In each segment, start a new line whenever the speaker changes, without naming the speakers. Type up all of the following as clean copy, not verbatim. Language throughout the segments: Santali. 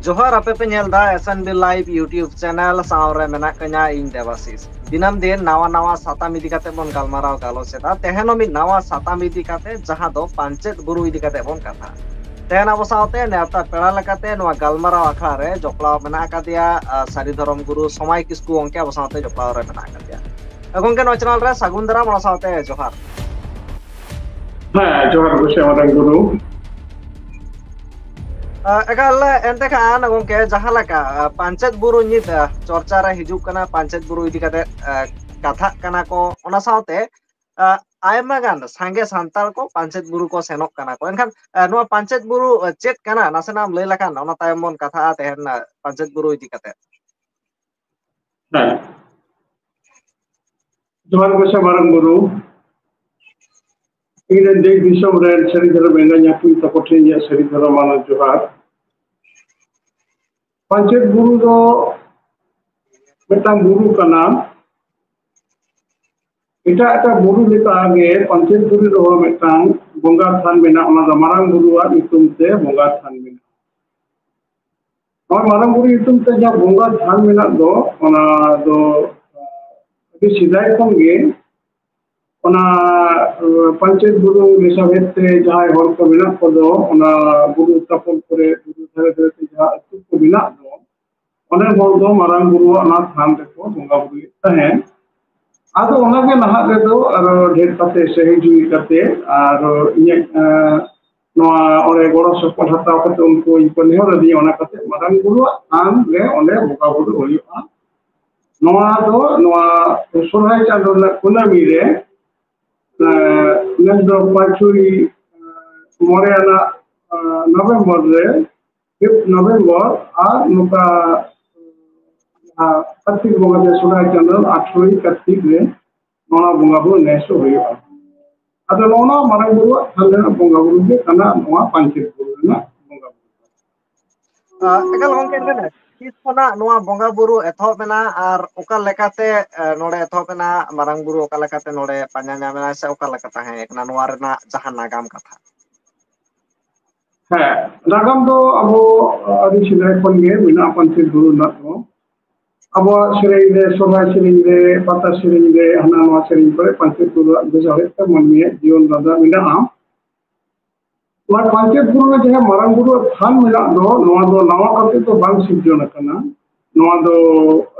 जोहार आपे पे नेलदा एसएनबी लाइव यूट्यूब चैनल सावरे मेना कन्या इन देवाशीष दिनम दिन नावा नावा साताम इदी काते बोन गालमाराव गालोचेदा तेहेनो मिद नावा साताम इदी काते जहां दो पांचेत बुरु इदी काते बोन कथा तेहन अब सावते नेवता पेड़ा लेकाते नोवा गालमाराव आखड़ा रे जपड़ाव मेना कादिया सारी धरम गुरु समाय किस्कु ओंके अब सावते जपड़ाव रे मेना कादिया गंके नो चैनल रे सागुन दाराम ona सावते जोहार
जोहार बसे मारांग गुरु
एकाल एनते खान गंके जहां लका पांचेत बुरु नित चर्चा रे हिजुक कना पांचेत बुरु इदी काते कथा कना को ona सावते आयमा गान सांगे सांताल को पांचेत बुरु को सेनोक कना को एनखान नो पांचेत बुरु चेत कना नासेनाम लई लखान ona तायम बोन कथा तेहन पांचेत बुरु इदी काते
जोहार बसे मारांग गुरु इन देश दिसम रे सरी धर्म एंगा न्याकुई तपठे या सरी धर्म मान जोहार पांचेत बुरु दो मिटांग बुरु कना एटा बुरु लेका आगे पांचेत बुरु रो मिटांग बोंगा थान मेना ओना दा मारांग बुरुआ नितुम ते बोंगा थान मेना और मारांग बुरु नितुम ते जा बोंगा थान मेना दो ओना दो अभी सिदाय खन गे ओना पंचायत बुरु निसाबेत ते जहां हर को मेना को दो ओना बुरु तपन करे बुरु धरे धरे ते जहां अतु को मेना दो ओने हर दो मारांग बुरु ओना थान रे को बोंगा बुरु तहे आदो ओना के नहा रे दो आरो ढेर कते सही जुई कते आरो इने नोआ ओरे गोड़ो सपोर्ट हताव कते उनको इको नेहर दी ओना कते मारांग बुरु थान रे ओने बोंगा बुरु होयुआ नोआ दो नोआ सोहाय चांदो कुनामी रे नंदो पाचुरी मोरेना नवंबर रे 5 नवंबर आ नुका कार्तिक बोंगा दे सोहाय चांदो 18 कार्तिक रे नोना बोंगा बुरु नेसो होयो आदो नोना मारांग बुरु थाले बोंगा बुरु के कना नोआ पांचेत बुरु ना बोंगा बुरु
एकाल गंके एनखान किस खना नोआ बोंगा बुरु एथॉप मेना आर ओका लेकाते नोडे एथॉप मेना मारांग बुरु ओका लेकाते नोडे पांजा ᱧᱟᱢᱮना से ओका लेका ताहे एकना नोआ रेना जहां नागाम कथा
नागाम दो अब आदि सिदाय खन गे मेना पांचेत बुरु ना दो अब सेरें रे सोहाय सेरें रे पाता सेरें रे हना नोआ सेरें करे पांचेत बुरु बेजारे ते मनमिया जीवन दादा मेना नोआ पांचेत बुरु में जहां मारांग बुरु थान मेना दो नोआ दो नवा कते तो बांग सिरजन कना नोआ दो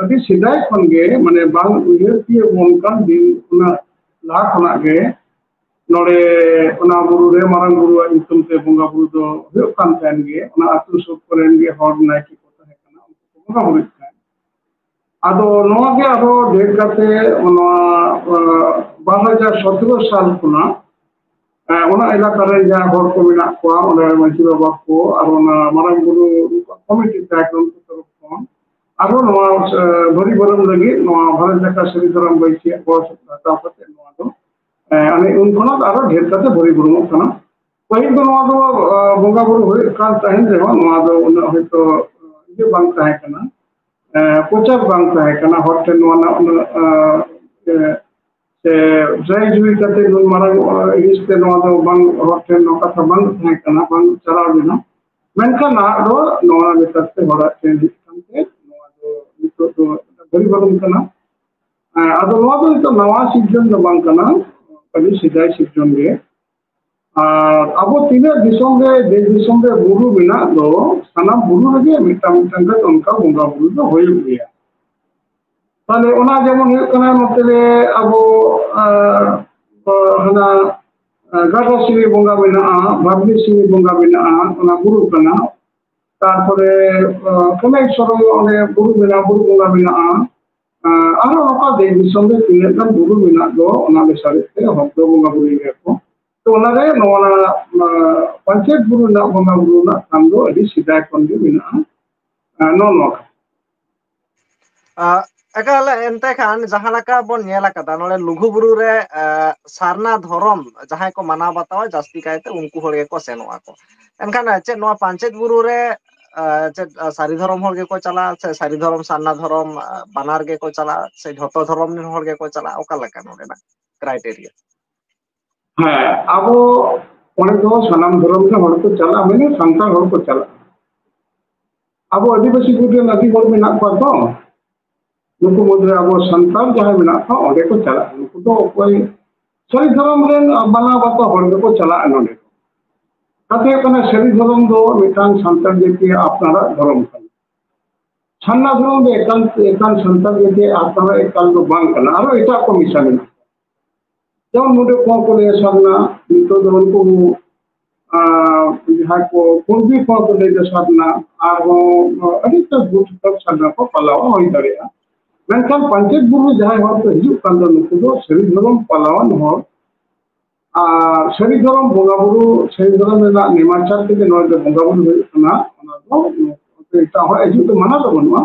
आदि सिदाय खन गे माने बांग उयहर पिए बोनकान दिन ना ला खना गे नोडे ओना बुरु रे मारांग बुरु नितुम ते बोंगा बुरु दो हुयो कान तहन गे ओना अतु सब करेन गे हर नायकी को तहे कना उनको बोंगा बुरु तहन आदो नोआ गे आरो ढेर कते नोआ 2017 साल खुना ओना इलाका रे जा हर को मेना को ओना मांझी बाबा को आरो ना मारांग बुरु कमिटी ताकन तरफ कोन आरो नोआ भरी बरम लगी नोआ भारत लेका सरी धरम बैठी बस हटाव कते नोआ दो अने उन खना आरो ढेर कते भरी बुरु कना पहिल दो नोआ दो बोंगा बुरु होय कान तहन रे नोआ दो उन होयतो ये बांग तहे कना पोचक बांग तहे कना हर नोआ ना से जय जुई कते नुन मारांग इस्ते नोआ दो बांग हर नो कथा बांग तहे कना बांग चलाव दिना मेनखान ना दो नोआ लेकाते हरा टेन दिसकांते नोआ दो नितो दो भरी बरम कना आदो नोआ दो तो नवा सिजन दो बांग कना कभी सिदाय सिजन गे अब तीना दिसम रे देश दिसम रे बुरु मेना दो सानाम बुरु रे मिटा मिटा गे उनका बोंगा बुरु दो होयो गया ताले ओना जेमन हुयो कना नोते रे अब हना गाटा सिंह बोंगा मेना भाबली सिंह बोंगा मेना ओना बुरु कना तारपरे कमेक सरो ओने बुरु मेना बुरु बोंगा मेना आरो नोका देश दिसम रे तीना गान बुरु मेना दो ओना बेसारे ते हब्दो बोंगा बुरु गे को तो ओना रे नोना पंचायत बुरु ना बोंगा बुरु ना थान दो अदि सिदाय खन गे मेना नो नो
एकाल एनते खान जहां लका बोन नेला कदा नोडे लुगु बुरु रे सारना धरम जहां को माना बतावा जास्ती कायते उनको होड़ को सेनोआ को एनखान चे नोआ पांचेत बुरु रे चे सारी धरम होड़ को चला से सारी धरम सारना धरम बानार गे को चला से झोतो धरम नि होड़ गे को चला ओका लका नोडे ना क्राइटेरिया
अब ओने दो सनाम धरम के हर को चला मैंने संताल हर को चला ᱟᱵᱚ ᱟᱹᱫᱤᱵᱟᱹᱥᱤ ᱜᱩᱴ ᱨᱮᱱ ᱟᱹᱰᱤ ᱦᱚᱲ ᱢᱮᱱᱟᱜ ᱠᱚᱣᱟ ᱛᱚ ᱱᱩᱠᱩ ᱢᱩᱫᱽᱨᱮ ᱟᱵᱚ ᱥᱟᱱᱛᱟᱲ ᱡᱟᱦᱟᱸᱭ ᱢᱮᱱᱟᱜ ᱠᱚᱣᱟ ᱚᱸᱰᱮ ᱠᱚ ᱪᱟᱞᱟᱜᱼᱟ ᱱᱩᱠᱩ ᱫᱚ ᱚᱠᱚᱭ ᱥᱟᱹᱨᱤ ᱫᱷᱚᱨᱚᱢ ᱨᱮᱱ ᱢᱟᱱᱟᱣ ᱵᱟᱛᱟᱣ ᱦᱚᱲ ᱜᱮᱠᱚ ᱪᱟᱞᱟᱜᱼᱟ ᱱᱚᱰᱮ ᱠᱟᱛᱷᱟ ᱦᱩᱭᱩᱜ ᱠᱟᱱᱟ ᱥᱟᱹᱨᱤ ᱫᱷᱚᱨᱚᱢ ᱫᱚ ᱢᱤᱫᱴᱟᱝ ᱥᱟᱱᱛᱟᱲ ᱡᱟᱹᱛᱤᱭᱟᱜ ᱟᱯᱱᱟᱨᱟᱜ ᱫᱷᱚᱨᱚᱢ ᱠᱟᱱᱟ ᱥᱟᱨᱱᱟ ᱫᱷᱚᱨᱚᱢ ᱫᱚ ᱮᱠᱟᱞ ᱥᱟᱱᱛᱟᱲ ᱡᱟᱹᱛᱤᱭᱟᱜ ᱟᱯᱱᱟᱨᱟᱜ ᱮᱠᱟᱞ ᱫᱚ ᱵᱟᱝ ᱠᱟᱱᱟ ᱟᱨᱚ ᱮᱴᱟᱜ ᱠᱚ ᱢᱮᱥᱟ ᱢᱮᱱᱟᱜᱼᱟ যেমন মুন্ডে কো লে সাধনা নিত্য ধরন কো যাহা কো কুর্বি কো লে সাধনা আর আদিত্য গুট সাধনা কো পালাও হই দাঁড়িয়া মেনখান পঞ্চায়েত গুরু যাহা হর তো হিজুক কান দো নুকু দো সরি ধরম পালাওয়ান হর আর সরি ধরম বঙ্গা বুরু সরি ধরম রেনা নিমাচার থেকে নয় যে বঙ্গা বুরু হই না ওনা দো এটা হয় হিজুক তো মানা তো বনুয়া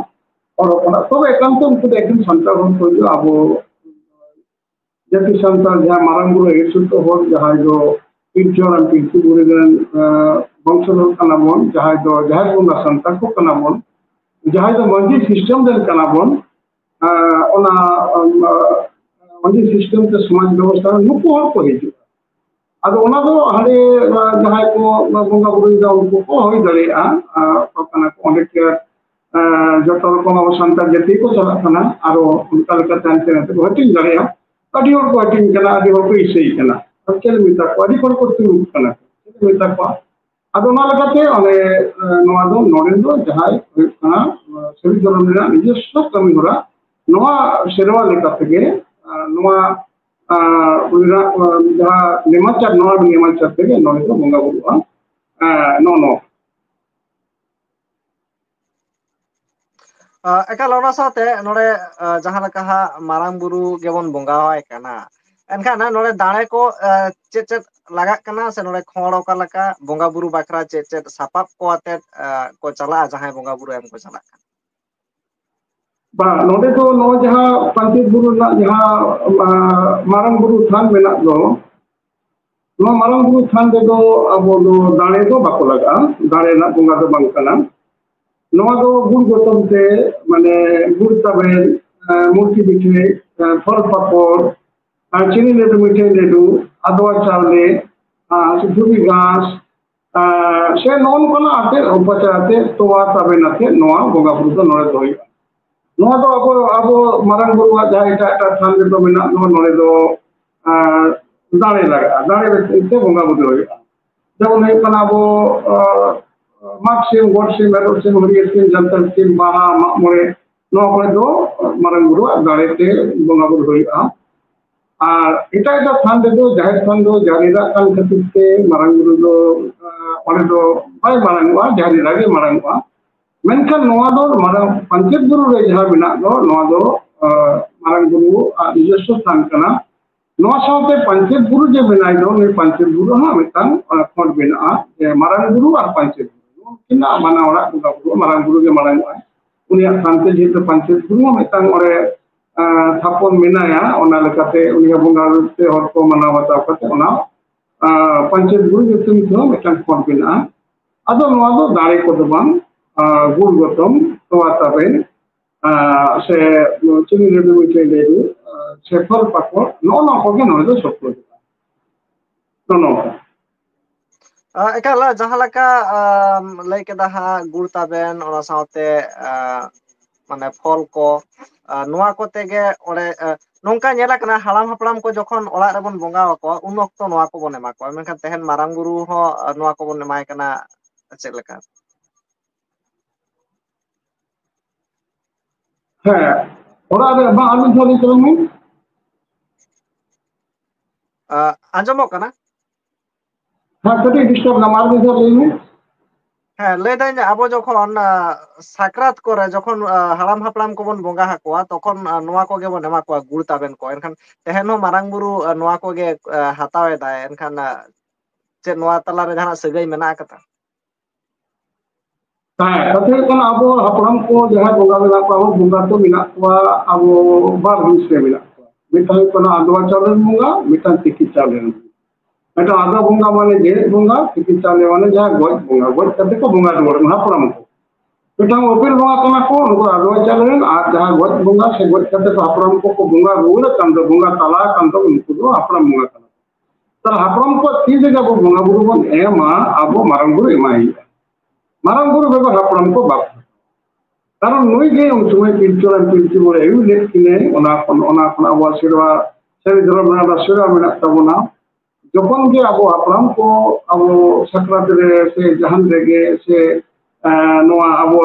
और তবে একান্ত উনকু একদিন সন্তান হন কইলো আবো জাতি সন্তান যাহা মারাঙ্গুলো এসুত হন যাহাই দো পিলচর আর পিলচু বুড়িগেন বংশধর কানাবন যাহাই দো যাহাই বঙ্গা সন্তান কো কানাবন যাহাই দো মঞ্জি সিস্টেম দেন কানাবন ওনা মঞ্জি সিস্টেম তে সমাজ ব্যবস্থা নুকু হর কো হিজু আদো ওনা দো হাড়ে যাহাই কো বঙ্গা বুড়ি দা উনকু কো হই দাঁড়িয়া কানা কো অনেক যত রকম আবো সন্তান জাতি কো চালাক কানা আরো উনকা লেকা তানতে হটিং দাঁড়িয়া আদি হর কো হটিং কানা আদি হর কো ইসেই কানা চলে মিতা কো আদি হর কো তুই কানা চলে মিতা কো আদো না লাগাতে অনে নোয়া দো নরেন দো যাহাই হই কানা সবি ধরন রেনা নিজস্ব কামি হরা নোয়া সেরওয়া লেকা থেকে নোয়া উইরা যাহা নেমাচার নোয়া নেমাচার থেকে নরে দো বঙ্গা বুরুয়া নো
ᱮᱠᱟᱞ ᱚᱱᱟ ᱥᱟᱶᱛᱮ ᱱᱚᱰᱮ ᱡᱟᱦᱟᱸ ᱞᱮᱠᱟ ᱦᱟᱸᱜ ᱢᱟᱨᱟᱝ ᱵᱩᱨᱩ ᱜᱮᱵᱚᱱ ᱵᱚᱸᱜᱟᱣᱟᱭ ᱠᱟᱱᱟ ᱮᱱᱠᱷᱟᱱ ᱱᱚᱰᱮ ᱫᱟᱲᱮ ᱠᱚ ᱪᱮᱫ ᱪᱮᱫ ᱞᱟᱜᱟᱜ ᱠᱟᱱᱟ ᱥᱮ ᱱᱚᱰᱮ ᱠᱷᱚᱲ ᱚᱠᱟ ᱞᱮᱠᱟ ᱵᱚᱸᱜᱟ ᱵᱩᱨᱩ ᱵᱟᱠᱷᱨᱟ ᱪᱮᱫ ᱪᱮᱫ ᱥᱟᱯᱟᱵ ᱠᱚ ᱟᱛᱮᱫ ᱠᱚ ᱪᱟᱞᱟᱜᱼᱟ ᱡᱟᱦᱟᱸᱭ ᱵᱚᱸᱜᱟ ᱵᱩᱨᱩ ᱮᱢ ᱠᱚ ᱪᱟᱞᱟᱜ ᱠᱟᱱᱟ
বা নডে তো নো যাহা পঞ্চায়েত বুরু না যাহা মারাং বুরু থান মেনাক দো নো মারাং বুরু থান রে দো আবো দো দাঁড়ে দো বাকো লাগা দাঁড়ে না বঙ্গা দো বাং কানা নোয়া দো গুড় গতম তে মানে গুড় তাবেন মূর্তি পিঠে ফল পাপড় চিনি লেডু মিঠে লেডু আদোয়া চাউলে ধুবি ঘাস সে নন কোনা আতে উপাচার আতে তোয়া তাবেন আতে নোয়া বঙ্গা বুরু দো নড়ে দো নোয়া দো আবো আবো মারাং বুরুয়া যাহা এটা এটা থান রে দো মেনা নো নড়ে দো দাঁড়ে লাগা দাঁড়ে তে বঙ্গা বুরু হই যেমন হই কানা আবো মাঘ সিম গড় সিম এরর সিম হরিয়ার সিম জান্তার সিম বাহা মাগ মরে নোয়া করে দো মারাং বুরুয়া দাঁড়ে তে বঙ্গা বুরু হইয়া আর এটা এটা থান রে দো জাহের থান দো জারিরা কান খাতির তে মারাং বুরু দো অনে দো বাই মারাংওয়া জারিরা গে মারাংওয়া মেনখান নোয়া দো মারাং পঞ্চায়েত বুরু রে যাহা মেনাক দো নোয়া দো মারাং বুরু নিজস্ব স্থান কানা নোয়া সাথে পঞ্চায়েত বুরু যে মেনাই দো নি পঞ্চায়েত বুরু হা মিতাং খন্ড মেনা যে মারাং বুরু আর পঞ্চায়েত বুরু কিনা মানা ওরা বঙ্গা বুরু মারাং বুরু গে মারাং ওয়া উনিয়া শান্তি যেহেতু পঞ্চায়েত বুরু মিতাং ওরে থাপন মেনায়া ওনা লেকাতে উনিয়া বঙ্গা তে হর কো মানা বাতাও কাতে ওনা পঞ্চায়েত বুরু যে তুমি তো মিতাং খন্ড মেনা আদো নোয়া দো দাঁড়ে কো দো বাং গুড় গতম তোয়া তাবেন সে চিনি লেডু মিঠে লেডু সে ফল পাকড় নো নো কো গে নয় দো সব কো নো
ᱮᱠᱟᱞ ᱡᱟᱦᱟᱸ ᱞᱮᱠᱟ ᱞᱟᱹᱭ ᱠᱮᱫᱟ ᱦᱟᱸᱜ ᱜᱩᱲ ᱛᱟᱵᱮᱱ ᱚᱱᱟ ᱥᱟᱶᱛᱮ ᱢᱟᱱᱮ ᱯᱷᱚᱞ ᱠᱚ ᱱᱚᱣᱟ ᱠᱚᱛᱮ ᱜᱮ ᱚᱸᱰᱮ ᱱᱚᱝᱠᱟ ᱧᱮᱞ ᱟᱠᱟᱱᱟ ᱦᱟᱲᱟᱢ ᱦᱟᱯᱲᱟᱢ ᱠᱚ ᱡᱚᱠᱷᱚᱱ ᱚᱲᱟᱜ ᱨᱮᱵᱚᱱ ᱵᱚᱸᱜᱟ ᱟᱠᱚᱣᱟ ᱩᱱ ᱚᱠᱛᱚ ᱱᱚᱣᱟ ᱠᱚᱵᱚᱱ ᱮᱢᱟ ᱠᱚᱣᱟ ᱢᱮᱱᱠᱷᱟᱱ ᱛᱮᱦᱮᱧ ᱢᱟᱨᱟᱝ ᱵᱩᱨᱩ ᱦᱚᱸ ᱱᱚᱣᱟ ᱠᱚᱵᱚᱱ ᱮᱢᱟᱭ ᱠᱟᱱᱟ ᱪᱮᱫ ᱞᱮᱠᱟ
হ্যাঁ ওরা রে বা আমি ধরি তুমি
ᱟᱸᱡᱚᱢᱚᱜ ᱠᱟᱱᱟ
হ্যাঁ কটি ডিস্টার্ব না মার দিতে লইনি
ᱦᱮᱸ ᱞᱟᱹᱭ ᱫᱟᱹᱧ ᱟᱵᱚ ᱡᱚᱠᱷᱚᱱ ᱥᱟᱠᱨᱟᱛ ᱠᱚᱨᱮ ᱡᱚᱠᱷᱚᱱ ᱦᱟᱲᱟᱢ ᱦᱟᱯᱲᱟᱢ ᱠᱚᱵᱚᱱ ᱵᱚᱸᱜᱟ ᱟᱠᱚᱣᱟ ᱛᱚᱠᱷᱚᱱ ᱱᱚᱣᱟ ᱠᱚᱜᱮ ᱵᱚᱱ ᱮᱢᱟ ᱠᱚᱣᱟ ᱜᱩᱲ ᱛᱟᱵᱮᱱ ᱠᱚ ᱮᱱᱠᱷᱟᱱ ᱛᱮᱦᱮᱧ ᱦᱚᱸ ᱢᱟᱨᱟᱝ ᱵᱩᱨᱩ ᱱᱚᱣᱟ ᱠᱚᱜᱮ ᱦᱟᱛᱟᱣ ᱮᱫᱟᱭ ᱮᱱᱠᱷᱟᱱ ᱪᱮᱫ ᱱᱚᱣᱟ ᱛᱟᱞᱟᱨᱮ ᱡᱟᱦᱟᱱᱟᱜ ᱥᱟᱹᱜᱟᱹᱭ ᱢᱮᱱᱟᱜ ᱟᱠᱟᱫᱟ
হ্যাঁ কথা কারণ আবো হাপড়াম কো যাহা বঙ্গা মেনা কো আবো বঙ্গা তো মেনা কো আবো বার হিসেবে মেনা কো মিঠাই কোন আদোয়া চালের বঙ্গা মিঠাই টিকি চালের এটা আদা বঙ্গা মানে যে বঙ্গা টিকি চালে মানে যাহা গজ বঙ্গা গজ কাতে কো বঙ্গা দোর হাপড়াম কো মিঠাই ওপেল বঙ্গা কোনা কো উনকো আদোয়া চালের আর যাহা গজ বঙ্গা সে গজ কাতে কো হাপড়াম কো বঙ্গা রুড় কান্দ বঙ্গা তালা কান্দ উনকো দো হাপড়াম বঙ্গা কানা তার হাপড়াম কো কি জায়গা কো বঙ্গা বুরু বন এমা আবো মারাং বুরু এমাই মারাং বুরু বেগর হাপড়াম কো বাপ karon nui ge un sumai pilchuran pilchu bore ayu let kine ona kon abo sirwa seri dhorom na sirwa menak tabona jokon ge abo hapram ko abo sakrat re se jahan rege se noa abo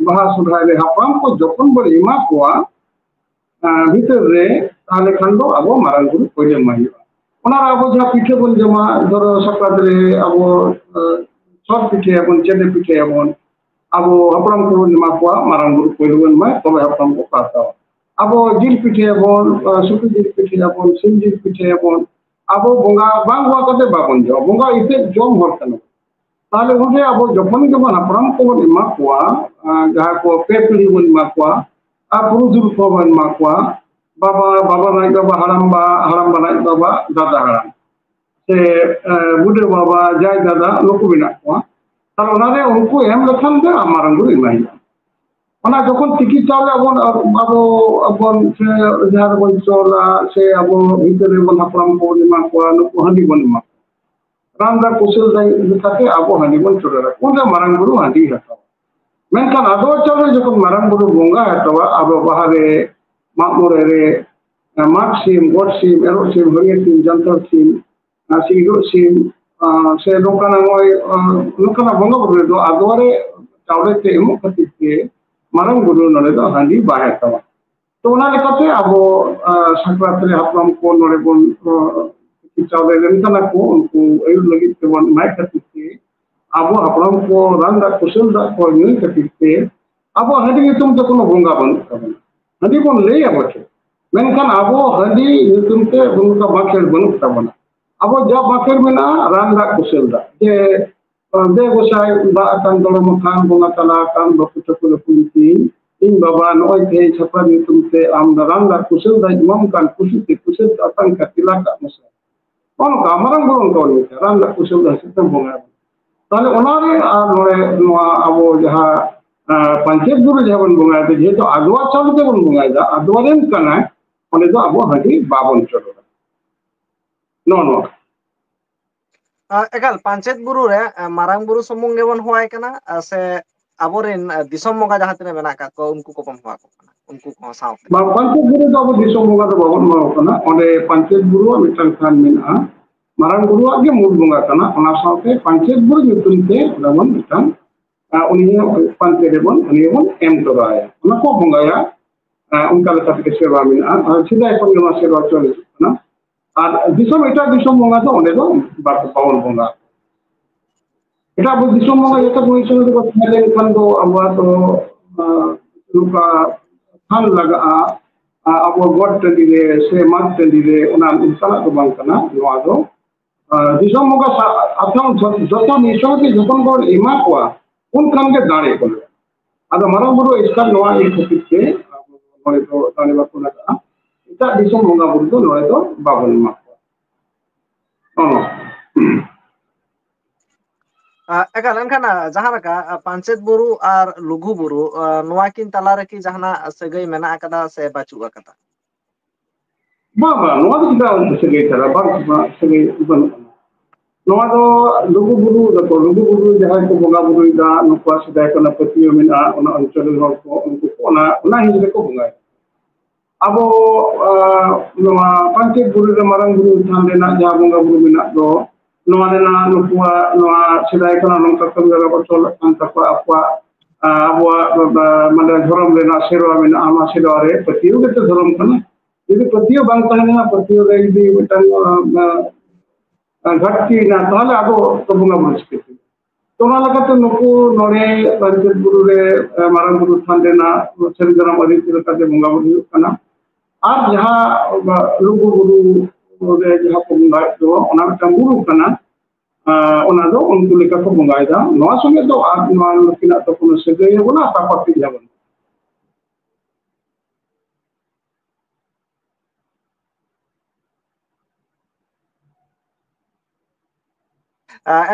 baha sudhai le hapram ko jokon bore ima koa ভিতর রে তাহলে খান্ড আবো মারাং গুরু কইলে মাইবা ওনারা আবো যা পিঠে বন জমা ধরো সকাল রে আবো সব পিঠে এবং চেনে পিঠে এবং abo hapram ko ma kwa marang guru ko luan ma to hapram ko kata abo jil pithe abon suku jil pithe abon sim jil pithe abon abo bonga bang wa kate babon jo bonga ite jom hor kana tale unde abo jopon jopon hapram ko ma kwa jaha ko pe pili bon ma kwa apuru jul ko bon ma kwa baba nai baba haram ba nai baba dada haram se bude baba jai dada loku bina kwa তাহলে ওনারে উনকু এম লেখান দে আমার গুলো ইমাই ওনা যখন টিকি চালে আবন আবো আবন সে যার বন চলা সে আবো ভিতরে বন হাপরাম কো নিমা কো নুকু হান্ডি বন মা রামদা কুশল দাই লিখাতে আবো হান্ডি বন চলা কোনটা মারাং গুরু হান্ডি হাতা মেনখান আদো চলে যখন মারাং গুরু বঙ্গা হাতাবা আবো বাহারে মাকমরে রে মাক সিম গড সিম এরো সিম হরিয়ে সিম যন্তর সিম সিগো সিম se nokana ngoi nokana bonga buru do adore chawle te emu khatir te marang guru nore do handi bahar tawa to ona lekate abo sakratre hapram ko nore bon chawle lentana ko unku ayu lagi te bon mai khatir te abo hapram ko randa kusul da ko nyui khatir te abo handi nitum te kono bonga ban handi bon lei abo che menkan abo handi nitum te bonga bakel banu tabana abo jab bakir mena randa kusil da je de gosai ba akan dolo makan bunga tala kan bakuta kula punti in baba noi the chapa ni tumte am randa kusil da imam kan kusil atang ka tilaka musa on kamarang burung ko ni randa kusil da sitam bunga tale onare nore noa abo jaha panchet guru jaban bunga de je to adwa chalte bun bunga da adwa ren kana one do abo hadi babon cholo no
egal panchet buru re marang buru somung gebon huai kana se aborin disom moga jaha tine menak ka ko unku ko pom huwa ko kana unku ko saute
ba panchet guru do abo disom moga do babon ma kana onde panchet guru mitang khan mena marang guru age mul bunga kana ona saute panchet guru nyutum te ramon mitang uni panchet debon uni bon em to raya ona ko bunga ya unka le tapike sewa mena sidai kon ma sewa chole na আর দিশম এটা দিশম বঙ্গা তো অনেক পাওয়ার বঙ্গা এটা আবার দিশম বঙ্গা এটা কোন সময় তো থাইল্যান্ড খান তো আমরা তো লুকা খান লাগা আবো গড টেন্ডিলে সে মাত টেন্ডিলে ওনা ইনসালা তো বাং কানা নোয়া তো দিশম বঙ্গা আথম যত নিশোতে যখন গড ইমা কোয়া কোন খানকে দাঁড়ে বলে আদা মারাং বড় ইসকার নোয়া এই ক্ষেত্রে নয় তো দাঁড়ে বা কোনা এটা দিশম বঙ্গা বলতো নয় তো বাবন মা
egal enkan jahan ka panchet buru ar lugu buru noa kin talare ki jahana sagai mena akada se bachu akada
Baba noa do kita segai tara ba segai ban noa do lugu buru jahan ko bonga buru da nukwa sedai kana patiyo mena ona anchol hor ko unku ona hinje ko bonga abo noa panchet buru re marang buru than rena ja bonga buru mena do noa rena nukwa noa sedai kana nongka kamera ko chol kan takwa apwa abo mane dhorom rena serwa mena ama serwa re patiyo ke dhorom kana jadi patiyo bang tahena patiyo re di mitang घटती ना ताहले आगो तो bunga buru sekiti to ona lakate nuku nore panchet buru re marang buru than rena seri dhorom adi tilakate bunga buru kana আর যাহা লুগু গুরু রে যাহা ko bunga do ona mitang buru kana ona do unku leka ko bunga da noa songe do ar noa lukina to kono segai bona ta pati jaban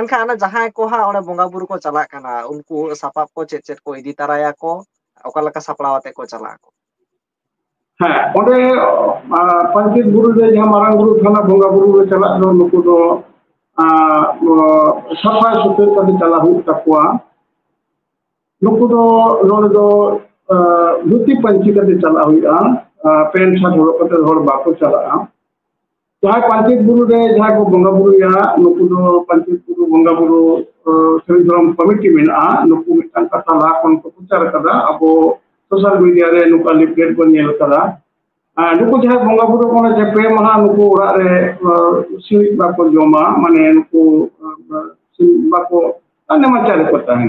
enkan jahan ko ha ore bonga buru ko chalak kana unku sapap ko chet ko idi taraya ko okalaka saplawate ko chalak ko
হ্যাঁ ওরে পঞ্চায়েত গুরু যে মারাং গুরু থানা বঙ্গা গুরু চালা do nuku do safa sutur kadi cala hu takwa नुकु दो नोडे दो धुती पंची कते चला हुआ पेन शर्ट हरक कते हर बाको चला जहाँ पंचायत बुरु रे जहाँ को बंगा बुरु या नुकु दो पंचायत बुरु बंगा बुरु सरी धरम कमिटी मेना नुकु मिटान कथा ला कोन को पुचार कदा अबो सोशल मीडिया रे नुका लिपलेट को नेल कदा नुकु जहाँ बंगा बुरु कोन जे पे महा नुकु ओरा रे सिविक बाको जोमा माने नुकु सिविक बाको अन्य मचारे पता है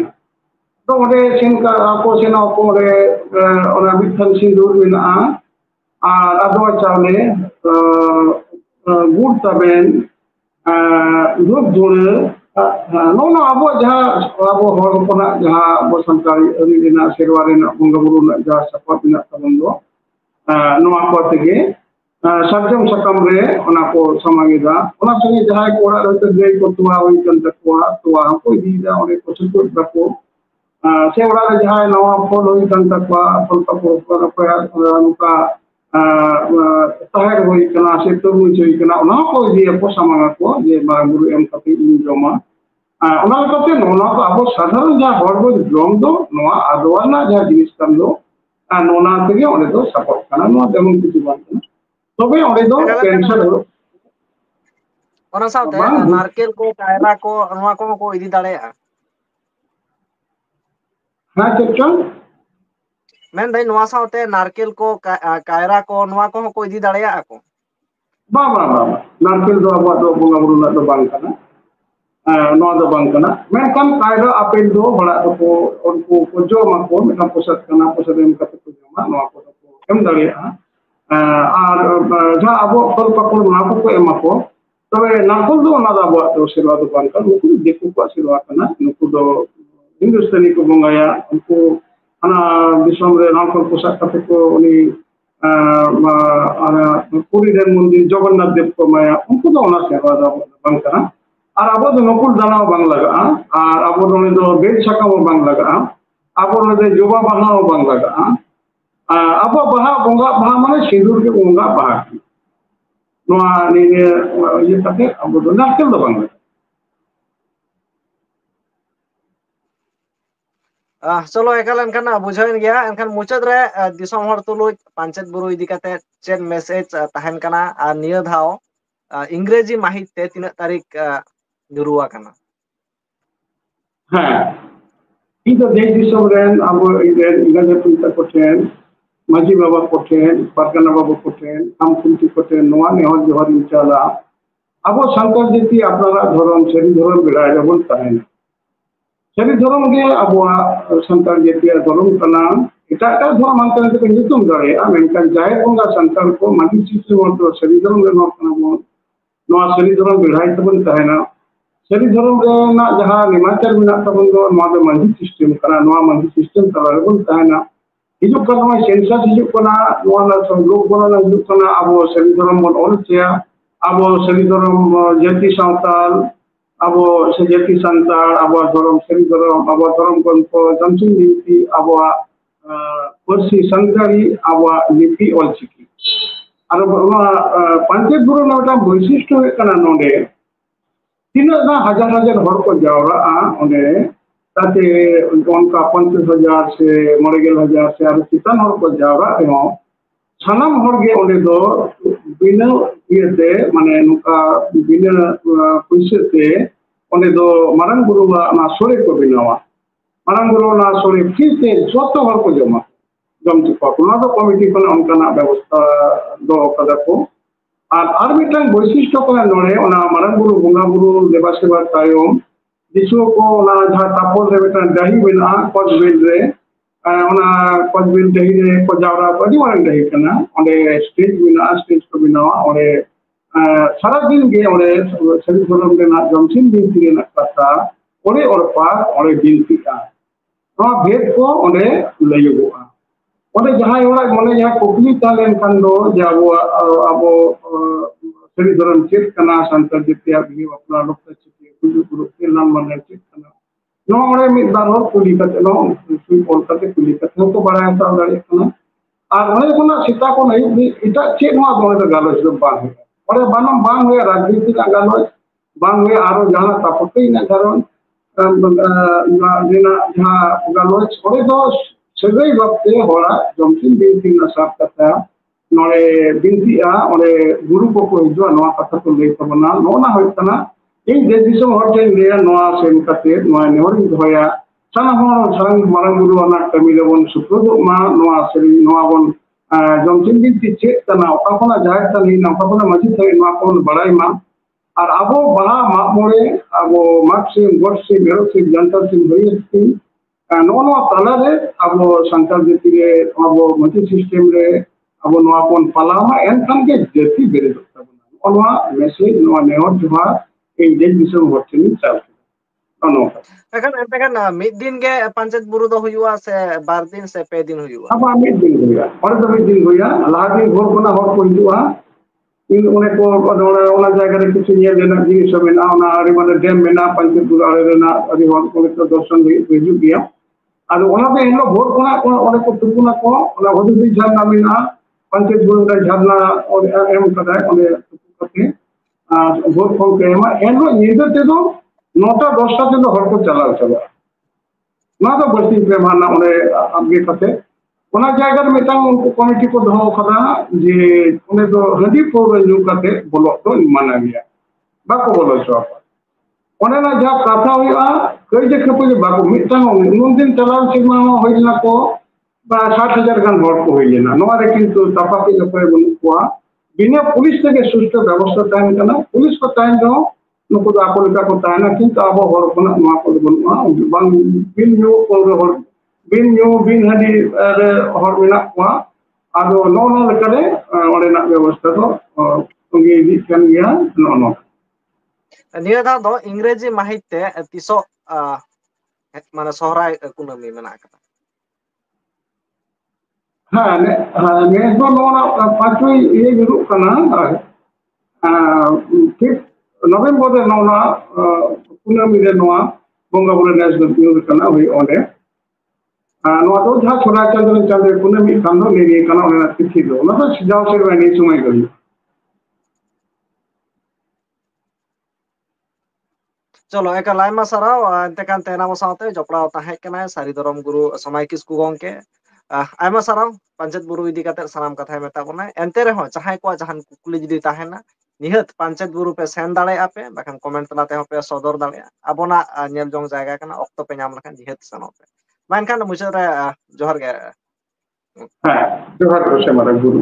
तो ओडे सिन का आपो सिन आपो रे ओना बिथन सिंदूर मेना और अदवा चावले गुड़ तबेन धूप धुरे नोना अब जहाँ अब हर कोना जहाँ अब संतारी अरी रेना सेरवा रेना बंगा बुरु ना जहाँ सपा बिना तबन दो नोआ को तेगे सरजम सकम रे ओना को समागेदा ओना संगे जहाँ को ओरा रहते गई को तुआ हुई कन तकवा तुआ हमको दीदा ओरे को सुकुट बको से ओरा रे जहाँ नवा फल हुई कन तकवा फल तको पर नुका ताहेर हुई कना से तरमुज हुई कना ओना को दिए को समागा को जे मारा गुरु एम कते इन जमा ओना कते नोना को अब साधारण जा हरबो जम दो नोआ आदवाना जा जिनिस कन दो नोना तेगे ओरे दो सपोर्ट कना नोआ देमन किछु बात तबे ओरे दो कैंसर हो
ओना साथे नारकेल को कायरा को नोआ को इदी दाड़े
हां चल
मेन भाई नोआ साथे नारकेल को कायरा को नोआ को इदी दाड़े को
बा नारकेल दो अब दो बंगा बुरु ना दो बांग कना नोआ दो बांग कना मेनकान कायरा आपेल दो बड़ा को उनको को जो मा को मेना पोसत कना पोसत एम कते को जमा नोआ को एम दाड़े और जहाँ अब फल पकड़ ना को एम को तबे नारकेल दो ना अब दो सेवा दो बांग कना उनको देखो को सेवा कना उनको दो हिंदुस्तानी को बंगाया उनको ana disom re nankol posak kate ko uni ana puri den mundir jagannath dev ko maya unku do ona sewa da bang kana ar abo do nokul dana bang laga ar abo do do bed sakam bang laga abo do joba baha bang laga abo baha bonga baha mane sindur ke bonga baha noa ni ye kate abo do nakel do bang laga
चलो एकल एनखान बुझाइन गया एनखान मुचाद रे दिसम हर तुलुज पंचायत बुरु इदी काते चेन मेसेज तहन कना आ निया धाव इंग्रेजी माहित ते तीन तारीख जुरुआ कना
हां इदो देश दिसम रेन अब इंग्रेजी पुंता कोटेन माजी बाबा कोटेन परगना बाबा कोटेन हम कुंती कोटेन नोआ ने हर जोहर इंचाला अब संकर जेती आपनारा धरम सेरी धरम बिराय जबन तहन सभी धर्म के अब संतान जेतिया धर्म कना इटा धर्म अंतर के नितुम दरे मेनकान जाय बंगा संतान को माटी सिस्टम तो सभी धर्म रे नो कना बो नो सभी धर्म बिढ़ाई तबन तहना सभी धर्म रे ना जहां निमाचर बिना तबन दो नो दो माटी सिस्टम कना नो माटी सिस्टम तला रे बन तहना हिजु कना सेंसस हिजु कना नो ना सब लोग बना हिजु कना अब सभी धर्म बन और छया अब सभी धर्म जाति सावताल अब सजाति संताल अब धर्म सरी धर्म को जमसिन लिपि अब पर्सी संताली अब लिपि अलचिकी और पंचायत बुरु ना वैशिष्ट्य कना नोडे तीना ना हजार हर को जावरा ओने ताते उनका 50,000 से 90,000 से और चितान हर को जावरा एवं सानाम हर गे ओने दो बिना इते माने नुका बिना पैसे ते ओने दो मारंग गुरु ना सोरे को बिनावा मारंग गुरु ना सोरे फिर से जोतो हर को जमा जम चुका ना दो कमिटी को उनका ना व्यवस्था दो कदा को और मिटन वैशिष्ट्य को नोड़े ओना मारंग गुरु बंगा गुरु देवा सेवा तायम दिसु को ना जहां तापोल रे मिटन दही बिना कोज बिल रे ओना कोज बिल दही रे को जावरा बड़ी मारंग दही कना ओने स्टेज को बिनावा ओने सारा दिन गे ओरे सभी धर्म के ना जमसिन बिनती के ना कथा ओरे और पास ओरे बिनती का नो भेद को ओरे लयगोआ ओरे जहां ओरा मने जहां कुकली तालेन खंडो जाबो अबो सभी धर्म चेत कना संतर जितिया भी अपना लोक चिति गुरु गुरु के नाम मने चेत कना नो ओरे मिद बार और कुली कते नो सुई बोलते कुली कते तो बड़ा ऐसा दाड़े कना और ओरे कोना सीता को नहीं इटा चेत मा ओरे गालो जो बांग और बानम बांग हुए राजनीति का गालो बांग हुए आरो जहां तापते ना कारण ᱨᱮᱱᱟᱜ ᱡᱟᱦᱟᱸ ᱜᱟᱞᱚᱪ ᱚᱸᱰᱮ ᱫᱚ ᱥᱟᱹᱜᱟᱹᱭ ᱵᱷᱟᱵᱛᱮ ᱦᱚᱲᱟᱜ ᱡᱚᱢᱥᱤᱢ ᱵᱤᱱᱛᱤ ᱨᱮᱱᱟᱜ ᱥᱟᱵ ᱠᱟᱛᱷᱟ ᱱᱚᱰᱮ ᱵᱤᱱᱛᱤᱜᱼᱟ, ᱚᱸᱰᱮ ᱜᱩᱨᱩ ᱠᱚᱠᱚ ᱦᱤᱡᱩᱜᱼᱟ, ᱱᱚᱣᱟ ᱠᱟᱛᱷᱟ ᱠᱚ ᱞᱟᱹᱭ ᱛᱟᱵᱚᱱᱟ᱾ ᱱᱚᱜᱼᱚ ᱱᱟ ᱦᱩᱭᱩᱜ ᱠᱟᱱᱟ ᱤᱧ ᱫᱮᱥ ᱫᱤᱥᱚᱢ ᱦᱚᱲ ᱴᱷᱮᱱ ᱞᱟᱹᱭᱟ, ᱱᱚᱣᱟ ᱥᱮᱱ ᱠᱟᱛᱮ ᱱᱚᱣᱟ ᱱᱮᱦᱚᱨᱤᱧ ᱫᱚᱦᱚᱭᱟ ᱥᱟᱱᱟᱢ ᱦᱚᱲ ᱥᱟᱱᱟᱢ ᱢᱟᱨᱟᱝ ᱵᱩᱨᱩ ᱟᱱᱟᱜ ᱠᱟᱹᱢᱤ ᱨᱮᱵᱚᱱ ᱥᱩᱯᱨᱩᱫᱚᱜ ᱢᱟ, ᱱᱚᱣᱟ ᱥᱮᱨᱮᱧ ᱱᱚᱣᱟ ᱵᱚᱱ ᱡᱚᱢᱥᱤᱢ ᱵᱤᱱᱛᱤ ᱪᱮᱫ ᱠᱟᱱᱟ, ᱚᱠᱟ ᱠᱷᱚᱱᱟᱜ ᱡᱟᱦᱮᱨ ᱛᱷᱟᱱ ᱦᱩᱭᱱᱟ, ᱚᱠᱟ ᱠᱷᱚᱱᱟᱜ ᱢᱟᱺᱡᱷᱤ ᱛᱷᱟᱱ ᱦᱩᱭᱱᱟ, ᱱᱚᱣᱟ ᱠᱚᱵᱚᱱ ᱵᱟᱲᱟᱭ ᱢᱟ᱾ ᱟᱨ ᱟᱵᱚ ᱵᱟᱦᱟ ᱢᱟᱜ ᱢᱚᱬᱮ, ᱟᱵᱚ ᱢᱟᱜᱽ ᱥᱤᱢ, ᱜᱚᱴ ᱥᱤᱢ, ᱮᱨᱚᱜ ᱥᱤᱢ, ᱡᱟᱱᱛᱷᱟᱲ ᱥᱤᱢ, ᱦᱟᱹᱲᱭᱟᱹᱲ ᱥᱤᱢ, ᱱᱚᱜᱼᱚ ᱱᱚᱣᱟ ᱛᱟᱞᱟᱨᱮ ᱟᱵᱚ ᱥᱟᱱᱛᱟᱲ ᱡᱟᱹᱛᱤ ᱨᱮ, ᱟᱵᱚ ᱢᱟᱺᱡᱷᱤ ᱥᱤᱥᱴᱮᱢ ᱨᱮ ᱟᱵᱚ ᱱᱚᱣᱟ ᱵᱚᱱ ᱯᱟᱞᱟᱣᱟ, ᱮᱱᱠᱷᱟᱱ ᱜᱮ ᱡᱟᱹᱛᱤ ᱵᱮᱨᱮᱫᱚᱜ ᱛᱟᱵᱚᱱᱟ᱾ ᱱᱚᱜᱼᱚ ᱱᱚᱣᱟ ᱢᱮᱥᱮᱡ, ᱱᱚᱣᱟ ᱱᱮᱦᱚᱨ ᱡᱚᱦᱟᱨ ᱤᱧ ᱫᱮᱥ ᱫᱤᱥᱚᱢ ᱦᱚᱲ ᱴᱷᱮᱱᱤᱧ ᱪᱟᱞ ᱠᱮᱫᱟ᱾ ᱱᱚᱜᱼᱚ ᱱᱚᱝᱠᱟ
ᱮᱱᱛᱮᱠᱷᱟᱱ ᱢᱤᱫ ᱫᱤᱱ ᱜᱮ ᱯᱟᱧᱪᱮᱛ ᱵᱩᱨᱩ ᱫᱚ ᱦᱩᱭᱩᱜᱼᱟ ᱥᱮ ᱵᱟᱨ ᱫᱤᱱ ᱥᱮ ᱯᱮ ᱫᱤᱱ ᱦᱩᱭᱩᱜᱼᱟ?
ᱟᱵᱚᱣᱟᱜ ᱢᱤᱫ ᱫᱤᱱ ᱦᱩᱭᱩᱜᱼᱟ, ᱚᱸᱰᱮ ᱫᱚ ᱢᱤᱫ ᱫᱤᱱ ᱦᱩᱭᱩᱜᱼᱟ᱾ ᱞᱟᱦᱟ ᱫᱤᱱ ᱵᱷᱳᱨ ᱠᱷᱚᱱᱟᱜ ᱦᱚᱲ ᱠᱚ ᱦᱤᱡᱩᱜᱼᱟ, ᱚᱱᱮ ᱠᱚ ᱚᱱᱟ ᱡᱟᱭᱜᱟ ᱨᱮ ᱠᱤᱪᱷᱩ ᱧᱮᱞ ᱨᱮᱱᱟᱜ ᱡᱤᱱᱤᱥ ᱦᱚᱸ ᱢᱮᱱᱟᱜᱼᱟ, ᱚᱱᱟ ᱟᱹᱰᱤ ᱢᱟᱨᱟᱝ ᱰᱮᱢ ᱢᱮᱱᱟᱜᱼᱟ ᱯᱟᱧᱪᱮᱛ ᱵᱩᱨᱩ ᱟᱲᱮ ᱨᱮᱱᱟᱜ, ᱟᱹᱰᱤ ᱦᱚᱲ ᱠᱚ ᱫᱚᱨᱥᱚᱱ ᱞᱟᱹᱜᱤᱫ ᱠᱚ ᱦᱤᱡᱩᱜ ᱜᱮᱭᱟ᱾ ᱟᱫᱚ ᱚᱱᱟᱛᱮ ᱮᱱᱦᱤᱞᱳᱜ ᱵᱷᱳᱨ ᱠᱷᱚᱱᱟᱜ ᱚᱸᱰᱮ ᱠᱚ ᱛᱩᱯᱩᱱᱟᱠᱚ, ᱚᱱᱟ ᱦᱩᱫᱩᱲ ᱡᱷᱟᱨᱱᱟ ᱢᱮᱱᱟᱜᱼᱟ, ᱯᱟᱧᱪᱮᱛ ᱵᱩᱨᱩ ᱨᱮ ᱡᱷᱟᱨᱱᱟ ᱮᱢ ᱠᱟᱫᱟᱭ, ᱚᱸᱰᱮ ᱛᱩᱯᱩ ᱠᱟᱛᱮ ᱵᱷᱳᱨ ᱠᱷᱚᱱ ᱠᱚ ᱮᱢᱟ᱾ ᱮᱱᱦᱤᱞᱳᱜ ᱧᱤᱫᱟᱹ ᱛᱮᱫᱚ 9টা 10টা ᱛᱮᱫᱚ ᱦᱚᱲ ᱠᱚ ᱪᱟᱞᱟᱣ ᱪᱟᱵᱟᱜᱼᱟ᱾ ᱱᱚᱣᱟ ᱫᱚ ᱵᱟᱹᱲᱛᱤ ᱯᱮ ᱢᱟᱱᱟ ᱚᱸᱰᱮ ᱟᱵᱜᱮ ᱠᱟᱛᱮ ᱚᱱᱟ ᱡᱟᱭᱜᱟ ᱨᱮ ᱢᱤᱫᱴᱟᱝ ᱩᱱᱠᱩ ᱠᱚᱢᱤᱴᱤ ᱠᱚ ᱫᱚᱦᱚ ᱠᱟᱫᱟ ᱡᱮ ᱚᱸᱰᱮ ᱫᱚ ᱦᱟᱺᱰᱤ ᱯᱟᱹᱣᱨᱟᱹ ᱧᱩ ᱠᱟᱛᱮ ᱵᱚᱞᱚᱜ ᱫᱚ ᱢᱟᱱᱟ ᱜᱮᱭᱟ, ᱵᱟᱠᱚ ᱵᱚᱞᱚ ᱦᱚᱪᱚ ᱟᱠᱚᱣᱟ᱾ ᱚᱸᱰᱮᱱᱟᱜ ᱡᱟᱦᱟᱸ ᱠᱟᱛᱷᱟ ᱦᱩᱭᱩᱜᱼᱟ, ᱠᱟᱹᱭᱡᱟᱹ ᱠᱷᱟᱹᱯᱟᱹᱨᱤ ᱵᱟᱠᱚ, ᱢᱤᱫᱴᱟᱝ ᱩᱱ ᱫᱤᱱ ᱪᱟᱞᱟᱣ ᱥᱮᱨᱢᱟ ᱦᱚᱸ ᱦᱩᱭ ᱞᱮᱱᱟ ᱠᱚ 60,000 ᱜᱟᱱ ᱦᱚᱲ ᱠᱚ ᱦᱩᱭ ᱞᱮᱱᱟ᱾ ᱱᱚᱣᱟ ᱨᱮ ᱠᱤᱱᱛᱩ ᱛᱟᱯᱟᱠᱤᱡ ᱚᱠᱚᱭ ᱵᱟᱹᱱᱩᱜ ᱠᱚᱣᱟ, ᱵᱤᱱᱟᱹ ᱯᱩᱞᱤᱥ ᱛᱮᱜᱮ ᱥᱩᱥᱴᱷ ᱵᱮᱵᱚᱥᱛᱷᱟ ᱛᱟᱦᱮᱱ ᱠᱟᱱᱟ᱾ ᱯᱩᱞᱤᱥ ᱠᱚ ᱛᱟᱦᱮᱱ ᱨᱮᱦᱚᱸ ᱱᱩᱠᱩ ᱫᱚ ᱟᱠᱚ ᱞᱮᱠᱟ ᱠᱚ ᱛᱟᱦᱮᱱᱟ, ᱠᱤᱱᱛᱩ ᱟᱵᱚ ᱦᱚᱲ ᱦᱚᱯᱚᱱᱟᱜ ᱱᱚᱣᱟ ᱠᱚᱫᱚ ᱵᱟᱹᱱᱩᱜᱼᱟ᱾ ᱵᱟᱝ ᱵᱤᱱ ᱧᱩ ᱯᱟᱹᱣᱨᱟᱹ ᱦᱚᱲ, ᱵᱤᱱ ᱧᱩ ᱵᱤᱱ ᱦᱟᱺᱰᱤ ᱨᱮ ᱦᱚᱲ ᱢᱮᱱᱟᱜ ᱠᱚᱣᱟ᱾ ᱟᱫᱚ ᱱᱚᱜᱼᱚ ᱱᱚᱣᱟ ᱞᱮᱠᱟᱨᱮ ᱚᱸᱰᱮᱱᱟᱜ ᱵᱮᱵᱚᱥᱛᱷᱟ ᱫᱚ ᱛᱚᱸᱜᱮ ᱤᱫᱤᱜ ᱠᱟᱱ ᱜᱮᱭᱟ᱾ ᱱᱚᱜᱼᱚ ᱱᱚᱣᱟ
ᱱᱤᱭᱟᱹ ᱫᱷᱟᱣ ᱫᱚ ᱤᱝᱨᱮᱡᱤ ᱢᱟᱹᱦᱤᱛ ᱛᱮ ᱛᱤᱥᱚᱜ ᱢᱟᱱᱮ ᱥᱚᱦᱨᱟᱭ ᱠᱩᱱᱟᱹᱢᱤ ᱢᱮᱱᱟᱜ ᱟᱠᱟᱫᱟ?
ᱦᱮᱸ, ᱱᱮᱥ ᱫᱚ ᱱᱚᱣᱟ 5ই ᱤᱭᱟᱹ ᱧᱩᱨᱩᱜ ᱠᱟᱱᱟ, ᱴᱷᱤᱠ ᱱᱚᱵᱷᱮᱢᱵᱚᱨ ᱨᱮ ᱱᱚᱣᱟ ᱠᱩᱱᱟᱹᱢᱤ ᱨᱮ ᱱᱚᱣᱟ ᱵᱚᱸᱜᱟ ᱵᱩᱨᱩ ᱱᱮᱥ ᱫᱚ ᱧᱩᱨ ᱠᱟᱱᱟ, ᱦᱩᱭᱩᱜ ᱚᱸᱰᱮ᱾ ᱱᱚᱣᱟ ᱫᱚ ᱡᱟᱦᱟᱸ ᱥᱚᱨᱦᱟᱭ ᱪᱟᱸᱫᱳ ᱠᱩᱱᱟᱹᱢᱤ ᱠᱟᱱ ᱫᱚ ᱱᱤᱭᱟᱹ ᱠᱟᱱᱟ, ᱚᱸᱰᱮᱱᱟᱜ ᱛᱤᱛᱷᱤ ᱫᱚ ᱚᱱᱟ ᱫᱚ ᱡᱟᱣ ᱥᱮᱨᱢᱟ ᱱᱤᱭᱟᱹ ᱥᱚᱢᱚᱭ ᱜᱮ ᱦᱩᱭᱩᱜᱼᱟ᱾
ᱪᱚᱞᱚ ᱮᱠᱟᱞ ᱟᱭᱢᱟ ᱥᱟᱨᱦᱟᱣ ᱮᱱᱛᱮ ᱠᱟᱱ ᱛᱟᱦᱮᱱ ᱟᱵᱚ ᱥᱟᱶᱛᱮ ᱡᱚᱯᱲᱟᱣ ᱛᱟᱦᱮᱸ ᱠᱟᱱᱟᱭ ᱥᱟᱹᱨᱤ ᱫᱷᱚᱨᱚᱢ ᱜᱩᱨᱩ ᱥᱚᱢᱟᱭ ᱠᱤᱥᱠᱩ ᱜᱚᱝᱠᱮ᱾ ᱟᱭᱢᱟ ᱥᱟᱨᱦᱟᱣ ᱯᱟᱧᱪᱮᱛ ᱵᱩᱨᱩ ᱤᱫᱤ ᱠᱟᱛᱮᱫ ᱥᱟᱱᱟᱢ ᱠᱟᱛᱷᱟᱭ ᱢᱮᱛᱟ ᱵᱚᱱᱟ᱾ ᱮᱱᱛᱮ ᱨᱮᱦᱚᱸ ᱡᱟᱦᱟᱸᱭ ᱠᱚᱣᱟᱜ ᱡᱟᱦᱟᱱ ᱠᱩᱠᱞᱤ ᱡᱩᱫᱤ ᱛᱟᱦᱮᱱᱟ, ᱱᱤᱦᱟᱹᱛ ᱯᱟᱧᱪᱮᱛ ᱵᱩᱨᱩ ᱯᱮ ᱥᱮᱱ ᱫᱟᱲᱮᱭᱟᱜᱼᱟ ᱯᱮ, ᱵᱟᱠᱷᱟᱱ ᱠᱚᱢᱮᱱᱴ ᱛᱟᱞᱟ ᱛᱮᱦᱚᱸ ᱯᱮ ᱥᱚᱫᱚᱨ ᱫᱟᱲᱮᱭᱟᱜᱼᱟ᱾ ᱟᱵᱚᱱᱟᱜ ᱧᱮᱞ ᱡᱚᱝ ᱡᱟᱭᱜᱟ ᱠᱟᱱᱟ, ᱚᱠᱛᱚ ᱯᱮ ᱧᱟᱢ ᱞᱮᱠᱷᱟᱱ ᱱᱤᱦᱟᱹᱛ ᱥᱮᱱᱚᱜ ᱯᱮ᱾ ᱢᱟ ᱮᱱᱠᱷᱟᱱ ᱢᱩᱪᱟᱹᱫ ᱨᱮ ᱡᱚᱦᱟᱨ ᱜᱮ᱾
ᱦᱮᱸ, ᱡᱚᱦᱟᱨ ᱜᱮ ᱢᱟᱨᱟᱝ ᱵᱩᱨᱩ᱾